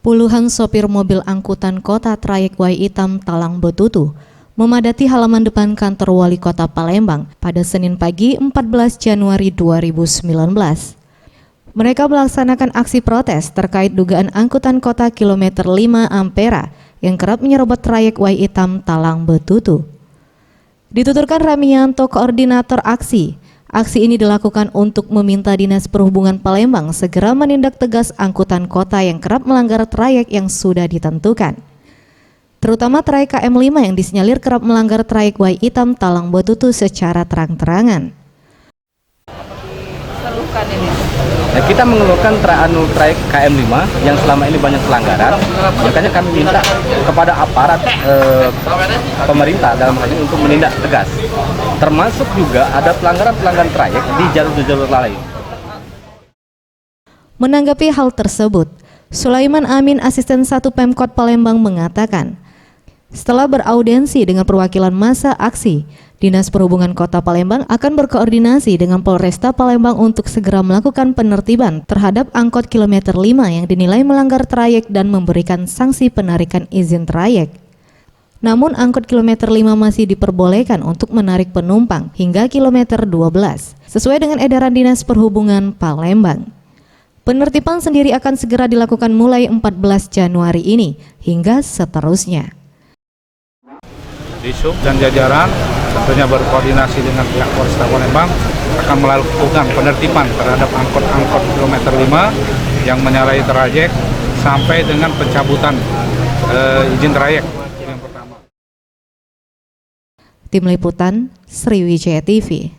Puluhan sopir mobil angkutan kota trayek Y Hitam Talang Betutu memadati halaman depan kantor Wali Kota Palembang pada Senin pagi 14 Januari 2019. Mereka melaksanakan aksi protes terkait dugaan angkutan kota kilometer 5 Ampera yang kerap menyerobot trayek Y Hitam Talang Betutu. Dituturkan Ramianto, koordinator aksi ini dilakukan untuk meminta Dinas Perhubungan Palembang segera menindak tegas angkutan kota yang kerap melanggar trayek yang sudah ditentukan. Terutama trayek KM5 yang disinyalir kerap melanggar trayek Y Hitam Talang Betutu secara terang-terangan. Kita mengeluhkan trayek KM5 yang selama ini banyak pelanggaran, makanya kami minta kepada aparat pemerintah dalam hal ini untuk menindak tegas. Termasuk juga ada pelanggaran trayek di jalur-jalur lain. Menanggapi hal tersebut, Sulaiman Amin, Asisten 1 Pemkot Palembang mengatakan, setelah beraudiensi dengan perwakilan massa aksi, Dinas Perhubungan Kota Palembang akan berkoordinasi dengan Polresta Palembang untuk segera melakukan penertiban terhadap angkot kilometer 5 yang dinilai melanggar trayek dan memberikan sanksi penarikan izin trayek. Namun angkot kilometer 5 masih diperbolehkan untuk menarik penumpang hingga kilometer 12, sesuai dengan edaran Dinas Perhubungan Palembang. Penertiban sendiri akan segera dilakukan mulai 14 Januari ini hingga seterusnya. Disub dan jajaran tentunya berkoordinasi dengan pihak Polresta Palembang akan melakukan penertiban terhadap angkot-angkot kilometer 5 yang menyalahi trayek sampai dengan pencabutan izin trayek yang pertama. Tim Liputan Sriwijaya TV.